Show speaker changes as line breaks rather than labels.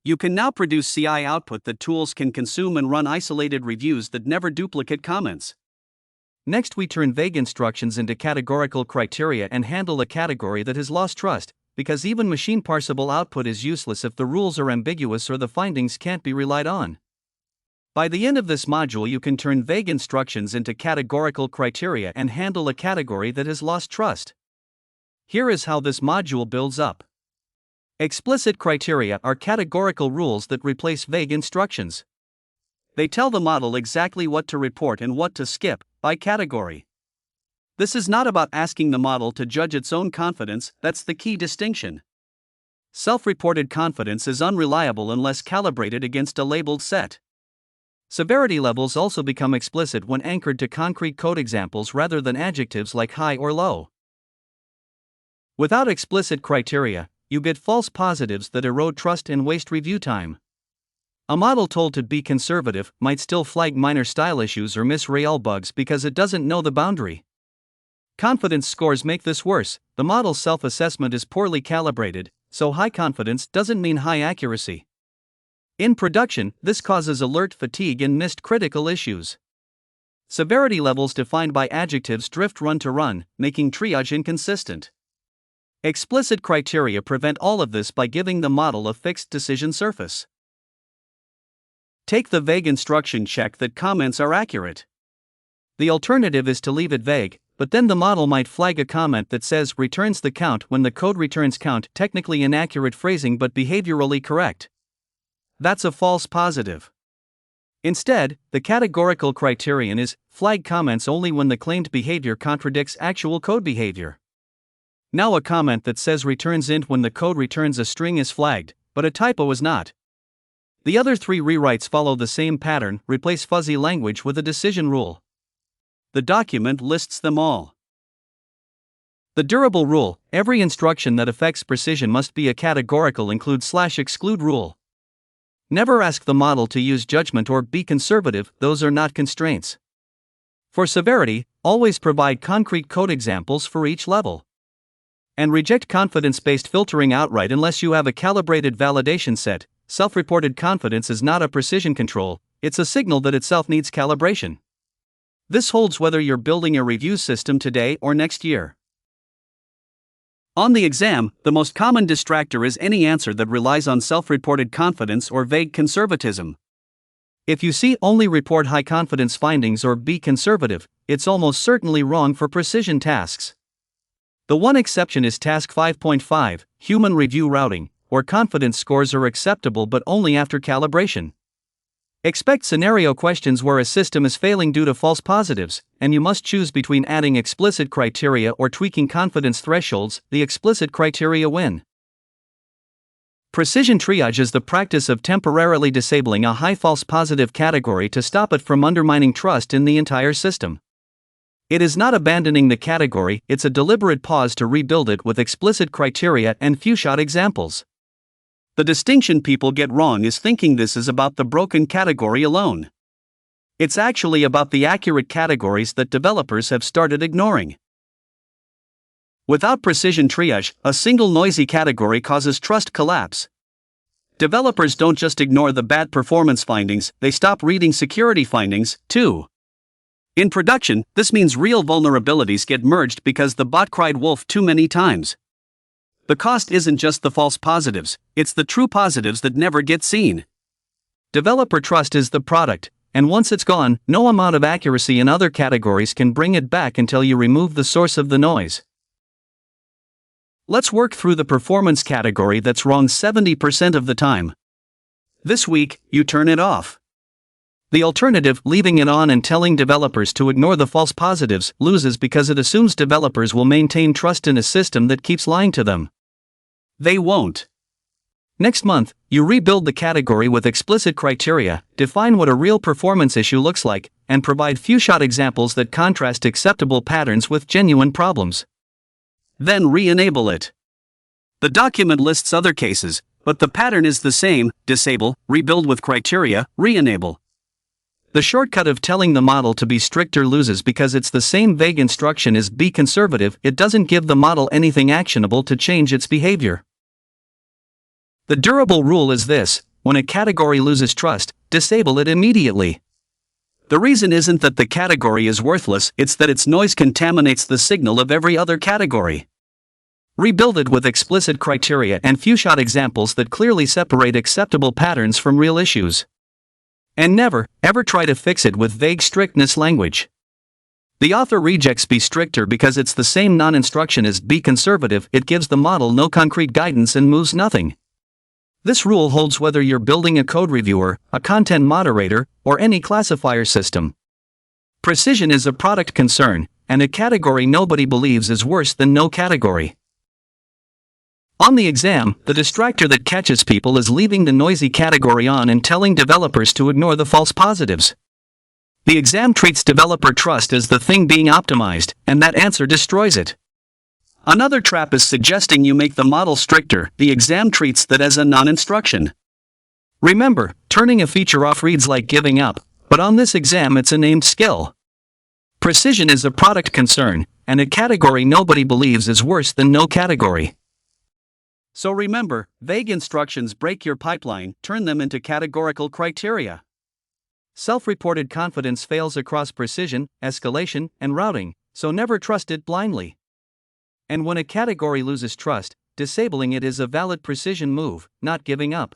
You can now produce CI output that tools can consume and run isolated reviews that never duplicate comments.
Next, we turn vague instructions into categorical criteria and handle a category that has lost trust, because even machine parsable output is useless if the rules are ambiguous or the findings can't be relied on. By the end of this module, you can turn vague instructions into categorical criteria and handle a category that has lost trust. Here is how this module builds up. Explicit criteria are categorical rules that replace vague instructions. They tell the model exactly what to report and what to skip, by category. This is not about asking the model to judge its own confidence, that's the key distinction. Self-reported confidence is unreliable unless calibrated against a labeled set. Severity levels also become explicit when anchored to concrete code examples rather than adjectives like high or low. Without explicit criteria, you get false positives that erode trust and waste review time. A model told to be conservative might still flag minor style issues or miss real bugs because it doesn't know the boundary. Confidence scores make this worse. The model's self-assessment is poorly calibrated, so high confidence doesn't mean high accuracy. In production, this causes alert fatigue and missed critical issues. Severity levels defined by adjectives drift run to run, making triage inconsistent. Explicit criteria prevent all of this by giving the model a fixed decision surface. Take the vague instruction check that comments are accurate. The alternative is to leave it vague, but then the model might flag a comment that says returns the count when the code returns count, technically inaccurate phrasing but behaviorally correct. That's a false positive. Instead, the categorical criterion is flag comments only when the claimed behavior contradicts actual code behavior. Now a comment that says returns int when the code returns a string is flagged, but a typo is not. The other three rewrites follow the same pattern, replace fuzzy language with a decision rule. The document lists them all. The durable rule: every instruction that affects precision must be a categorical include/exclude rule. Never ask the model to use judgment or be conservative, those are not constraints. For severity, always provide concrete code examples for each level. And reject confidence-based filtering outright unless you have a calibrated validation set. Self-reported confidence is not a precision control, it's a signal that itself needs calibration. This holds whether you're building a review system today or next year. On the exam, the most common distractor is any answer that relies on self-reported confidence or vague conservatism. If you see only report high confidence findings or be conservative, it's almost certainly wrong for precision tasks. The one exception is task 5.5, human review routing, where confidence scores are acceptable but only after calibration. Expect scenario questions where a system is failing due to false positives, and you must choose between adding explicit criteria or tweaking confidence thresholds. The explicit criteria win. Precision triage is the practice of temporarily disabling a high false positive category to stop it from undermining trust in the entire system. It is not abandoning the category, it's a deliberate pause to rebuild it with explicit criteria and few-shot examples. The distinction people get wrong is thinking this is about the broken category alone. It's actually about the accurate categories that developers have started ignoring. Without precision triage, a single noisy category causes trust collapse. Developers don't just ignore the bad performance findings, they stop reading security findings, too. In production, this means real vulnerabilities get merged because the bot cried wolf too many times. The cost isn't just the false positives, it's the true positives that never get seen. Developer trust is the product, and once it's gone, no amount of accuracy in other categories can bring it back until you remove the source of the noise. Let's work through the performance category that's wrong 70% of the time. This week, you turn it off. The alternative, leaving it on and telling developers to ignore the false positives, loses because it assumes developers will maintain trust in a system that keeps lying to them. They won't. Next month, you rebuild the category with explicit criteria, define what a real performance issue looks like, and provide few-shot examples that contrast acceptable patterns with genuine problems. Then re-enable it. The document lists other cases, but the pattern is the same: disable, rebuild with criteria, re-enable. The shortcut of telling the model to be stricter loses because it's the same vague instruction as be conservative. It doesn't give the model anything actionable to change its behavior. The durable rule is this: when a category loses trust, disable it immediately.
The reason isn't that the category is worthless, it's that its noise contaminates the signal of every other category. Rebuild it with explicit criteria and few-shot examples that clearly separate acceptable patterns from real issues. And never, ever try to fix it with vague strictness language. The author rejects be stricter because it's the same non-instruction as be conservative. It gives the model no concrete guidance and moves nothing. This rule holds whether you're building a code reviewer, a content moderator, or any classifier system. Precision is a product concern, and a category nobody believes is worse than no category. On the exam, the distractor that catches people is leaving the noisy category on and telling developers to ignore the false positives. The exam treats developer trust as the thing being optimized, and that answer destroys it. Another trap is suggesting you make the model stricter. The exam treats that as a non-instruction. Remember, turning a feature off reads like giving up, but on this exam it's a named skill. Precision is a product concern, and a category nobody believes is worse than no category. So remember, vague instructions break your pipeline, turn them into categorical criteria. Self-reported confidence fails across precision, escalation, and routing, so never trust it blindly. And when a category loses trust, disabling it is a valid precision move, not giving up.